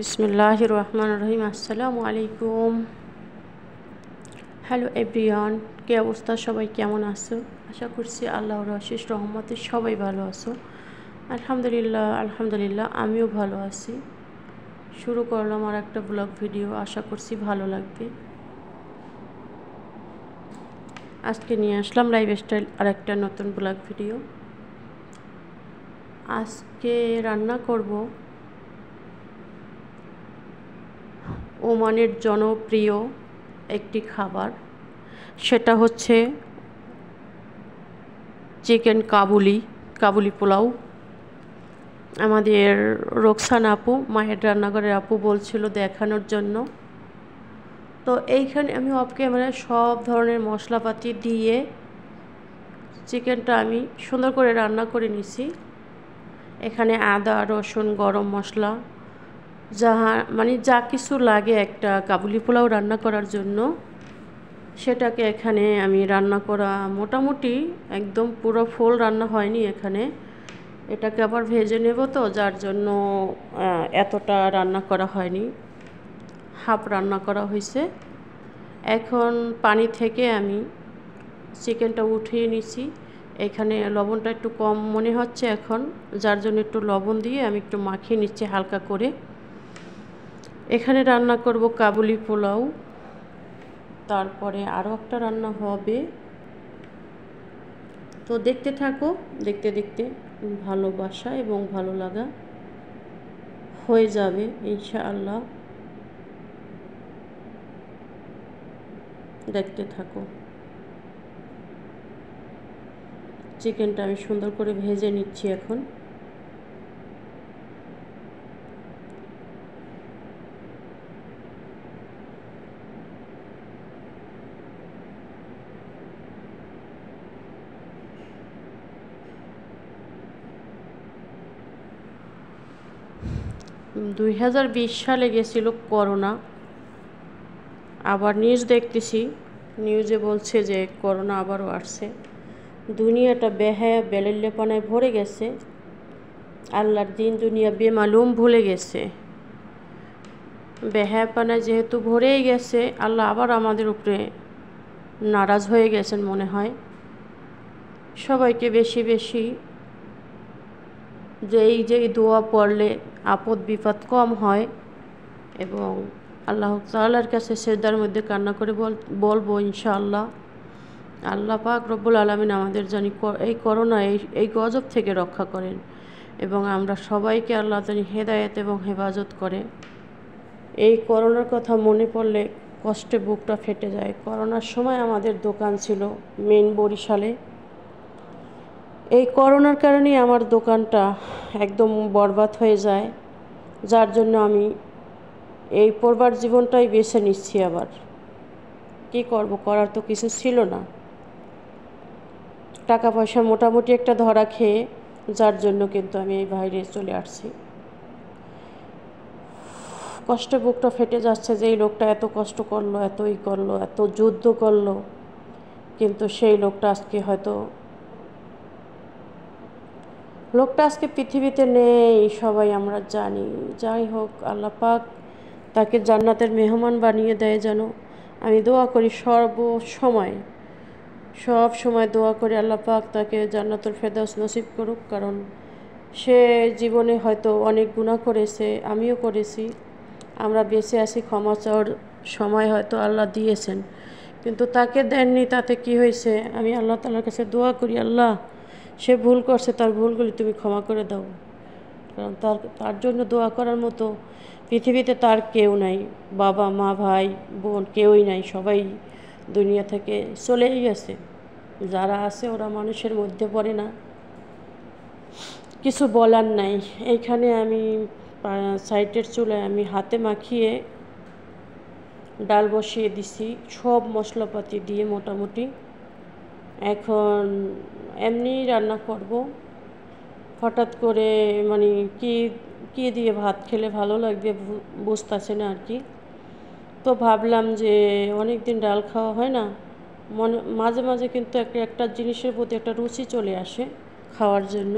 বিসমিল্লাহির রহমানির রহিম। আসসালামু আলাইকুম। হ্যালো এভরিওয়ান, কী অবস্থা? সবাই কেমন আছো? আশা করছি আল্লাহর অশেষ রহমতে সবাই ভালো আছো। আলহামদুলিল্লাহ আমিও ভালো আছি। শুরু করলাম আর একটা ব্লগ ভিডিও, আশা করছি ভালো লাগবে। আজকে নিয়ে আসলাম লাইফস্টাইল আর একটা নতুন ব্লগ ভিডিও। আজকে রান্না করব ওমানের জনপ্রিয় একটি খাবার, সেটা হচ্ছে চিকেন কাবুলি পোলাও। আমাদের রোকসানা আপু, মায়ের রান্নাঘরের আপু, বলছিল দেখানোর জন্য। তো এইখানে আমি অফ ক্যামেরায় সব ধরনের মশলাপাতি দিয়ে চিকেনটা আমি সুন্দর করে রান্না করে নিছি। এখানে আদা, রসুন, গরম মশলা, যা কিছু লাগে একটা কাবুলি পোলাও রান্না করার জন্য, সেটাকে এখানে আমি রান্না করা মোটামুটি একদম পুরো ফুল রান্না হয়নি। এখানে এটাকে আবার ভেজে নেব, তো যার জন্য এতটা রান্না করা হয়নি, হাফ রান্না করা হয়েছে। এখন পানি থেকে আমি চিকেনটা উঠিয়ে নিছি। এখানে লবণটা একটু কম মনে হচ্ছে এখন, যার জন্য একটু লবণ দিয়ে আমি একটু মাখিয়ে নিচ্ছি হালকা করে। এখানে রান্না করব কাবুলি পোলাও, তারপরে আরও একটা রান্না হবে। তো দেখতে থাকো, দেখতে দেখতে ভালোবাসা এবং ভালো লাগা হয়ে যাবে ইনশাআল্লাহ। দেখতে থাকো। চিকেনটা আমি সুন্দর করে ভেজে নিচ্ছি এখন। দুই 2020 সালে গেছিল করোনা। আবার নিউজ দেখতেছি, নিউজে বলছে যে করোনা আবারও আসছে। দুনিয়াটা বেহায়া বেলেল্লেপনায় ভরে গেছে। আল্লাহর দিন দুনিয়া বেমালুম ভুলে গেছে। বেহায়াপনায় যেহেতু ভরেই গেছে, আল্লাহ আবার আমাদের উপরে নারাজ হয়ে গেছেন মনে হয়। সবাইকে বেশি বেশি যেই দোয়া পড়লে আপদ বিপদ কম হয়, এবং আল্লাহ তাআলার কাছে সেজদার মধ্যে কান্না করে বলবো ইনশাআল্লাহ, আল্লাহ পাক রব্বুল আলামিন আমাদের জানি এই করোনা এই গজব থেকে রক্ষা করেন, এবং আমরা সবাইকে আল্লাহ জানি হেদায়েত এবং হেফাজত করে। এই করোনার কথা মনে পড়লে কষ্টে বুকটা ফেটে যায়। করোনার সময় আমাদের দোকান ছিল মেন বরিশালে। এই করোনার কারণেই আমার দোকানটা একদম বরবাদ হয়ে যায়, যার জন্য আমি এই পড়বার জীবনটাই বেছে নিচ্ছি। আবার কি করব, করার তো কিছু ছিল না। টাকা পয়সা মোটামুটি একটা ধরা খেয়ে, যার জন্য কিন্তু আমি এই বাইরে চলে আসছি। কষ্টে বুকটা ফেটে যাচ্ছে যে এই লোকটা এত কষ্ট করলো, এতই করলো, এত যুদ্ধ করলো, কিন্তু সেই লোকটা আজকে পৃথিবীতে নেই, সবাই আমরা জানি। যাই হোক, আল্লাহ পাক তাকে জান্নাতের মেহমান বানিয়ে দেয় যেন। আমি দোয়া করি সব সময় দোয়া করি আল্লাহ পাক তাকে জান্নাতুল ফেরদাউস নসিব করুক। কারণ সে জীবনে হয়তো অনেক গুনাহ করেছে, আমিও করেছি। আমরা বেঁচে আছি, ক্ষমা চাওয়ার সময় হয়তো আল্লাহ দিয়েছেন, কিন্তু তাকে দেননি। তাতে কি হয়েছে? আমি আল্লাহ তাআলার কাছে দোয়া করি, আল্লাহ সে ভুল করছে, তার ভুলগুলি তুমি ক্ষমা করে দাও। কারণ তার জন্য দোয়া করার মতো পৃথিবীতে তার কেউ নাই। বাবা মা ভাই বোন কেউই নাই, সবাই দুনিয়া থেকে চলেই গেছে। যারা আছে ওরা মানুষের মধ্যে পড়ে না, কিছু বলার নাই। এইখানে আমি সাইটের চুলায় আমি হাতে মাখিয়ে ডাল বসিয়ে দিছি, সব মশলাপাতি দিয়ে মোটামুটি। এখন এমনি রান্না করব। হঠাৎ করে কি দিয়ে ভাত খেলে ভালো লাগবে বুঝতেছে না আর কি। তো ভাবলাম যে অনেক দিন ডাল খাওয়া হয় না, মাঝে মাঝে কিন্তু একটা জিনিসের প্রতি একটা রুচি চলে আসে খাওয়ার জন্য।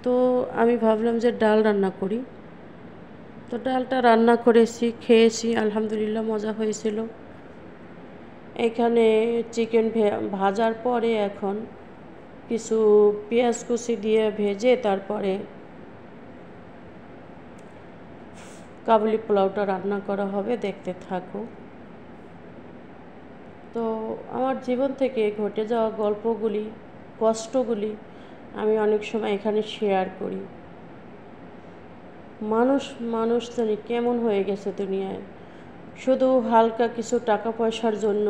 তো আমি ভাবলাম যে ডাল রান্না করি। তো ডালটা রান্না করেছি, খেয়েছি, আলহামদুলিল্লাহ মজা হয়েছিল। এখানে চিকেন ভাজার পরে এখন কিছু পেঁয়াজ কুচি দিয়ে ভেজে তারপরে কাবুলি পোলাওটা রান্না করা হবে, দেখতে থাকো। তো আমার জীবন থেকে ঘটে যাওয়া গল্পগুলি, কষ্টগুলি আমি অনেক সময় এখানে শেয়ার করি। মানুষ জানি কেমন হয়ে গেছে দুনিয়ায়, শুধু হালকা কিছু টাকা পয়সার জন্য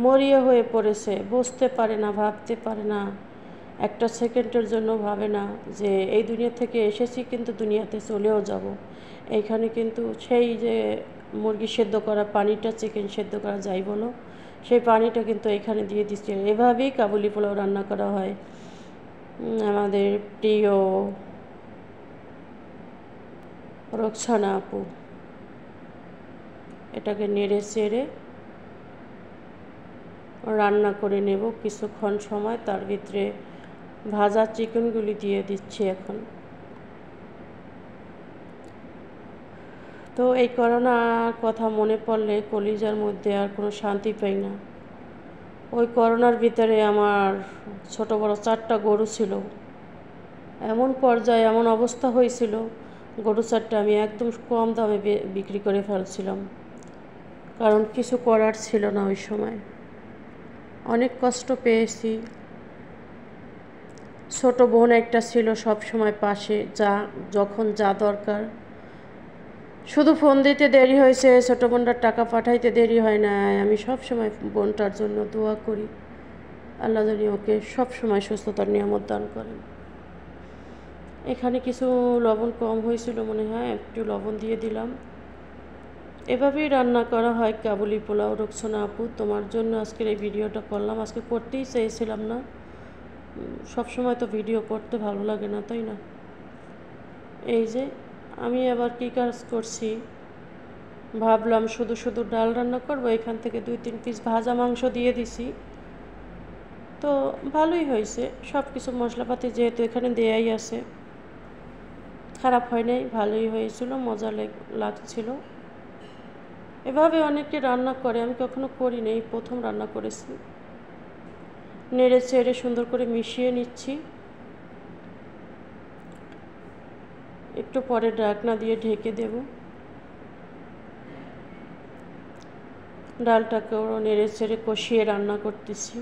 মরিয়া হয়ে পড়েছে, বুঝতে পারে না, ভাবতে পারে না, একটা সেকেন্ডের জন্য ভাবে না যে এই দুনিয়া থেকে এসেছি কিন্তু দুনিয়াতে চলেও যাব। এইখানে কিন্তু সেই যে মুরগি সেদ্ধ করা পানিটা, চিকেন সেদ্ধ করা যাই বলো, সেই পানিটা কিন্তু এখানে দিয়ে দিচ্ছে। এভাবেই কাবুলি পোলাও রান্না করা হয়। আমাদের প্রিয় রোকসানা আপু এটাকে নেড়ে চেড়ে রান্না করে নেব কিছুক্ষণ সময়। তার ভিতরে ভাজা চিকেনগুলি দিয়ে দিচ্ছি এখন। তো এই করোনার কথা মনে পড়লে কলিজার মধ্যে আর কোনো শান্তি পাই না। ওই করোনার ভিতরে আমার ছোট বড় 4টা গরু ছিল। এমন পর্যায়ে এমন অবস্থা হয়েছিল, গরু 4টা আমি একদম কম দামে বিক্রি করে ফেলছিলাম, কারণ কিছু করার ছিল না ওই সময়। অনেক কষ্ট পেয়েছি। ছোট বোন একটা ছিল সব সময় পাশে, যখন যা দরকার, শুধু ফোন দিতে দেরি হয়েছে, ছোট বোনটার টাকা পাঠাইতে দেরি হয় না। আমি সব সময় বোনটার জন্য দোয়া করি, আল্লাহ জানি ওকে সব সময় সুস্থতার নিয়ামত দান করেন। এখানে কিছু লবণ কম হয়েছিল মনে হয়, একটু লবণ দিয়ে দিলাম। এভাবেই রান্না করা হয় কাবুলি পোলাও। রোকসানা আপু, তোমার জন্য আজকের এই ভিডিওটা করলাম। আজকে করতেই চেয়েছিলাম না, সবসময় তো ভিডিও করতে ভালো লাগে না, তাই না? এই যে আমি আবার কী কাজ করছি, ভাবলাম শুধু শুধু ডাল রান্না করবো, এখান থেকে 2-3 পিস ভাজা মাংস দিয়ে দিছি। তো ভালোই হয়েছে, সব কিছু মশলাপাতি যেহেতু এখানে দেয়াই আছে, খারাপ হয় নাই, ভালোই হয়েছিল, মজা লাগছিল। এভাবে অনেকে রান্না করে, আমি কখনো করি নাই, প্রথম রান্না করেছি। নেড়ে চেড়ে সুন্দর করে মিশিয়ে নিচ্ছি। একটু পরে ঢাকনা দিয়ে ঢেকে দেব। ডালটাকেও নেড়ে চেড়ে কষিয়ে রান্না করতেছি।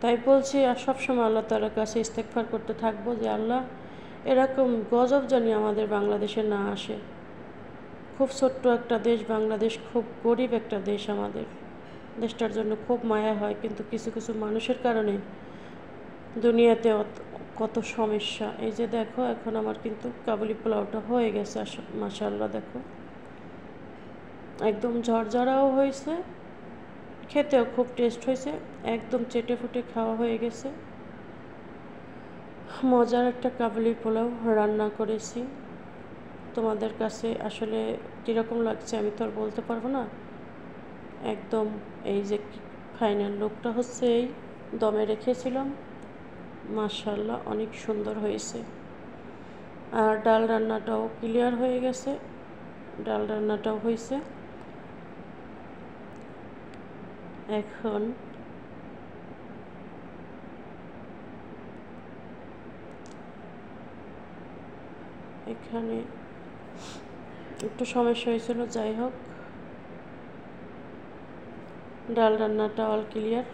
তাই বলছি, আর সবসময় আল্লাহ তাআলার কাছে ইস্তেগফার করতে থাকবো যে আল্লাহ, এরকম গজব জানি আমাদের বাংলাদেশে না আসে। খুব ছোট্ট একটা দেশ বাংলাদেশ, খুব গরিব একটা দেশ। আমাদের দেশটার জন্য খুব মায়া হয়, কিন্তু কিছু কিছু মানুষের কারণে দুনিয়াতে কত সমস্যা। এই যে দেখো, এখন আমার কিন্তু কাবুলি পোলাওটা হয়ে গেছে, মাশাআল্লাহ। দেখো একদম ঝরঝরাও হয়েছে, খেতেও খুব টেস্ট হয়েছে, একদম চেটে ফুটে খাওয়া হয়ে গেছে। মজার একটা কাবুলি পোলাও রান্না করেছি। তোমাদের কাছে আসলে কীরকম লাগছে আমি তো আর বলতে পারবো না। একদম এই যে ফাইনাল লুকটা হচ্ছে এই, দমে রেখেছিলাম, মাশাআল্লাহ অনেক সুন্দর হয়েছে। আর ডাল রান্নাটাও ক্লিয়ার হয়ে গেছে, ডাল রান্নাটাও হয়েছে। এখন এখানে একটু সমস্যা হয়েছিল, যাই হোক ডাল রান্নাটা অল ক্লিয়ার।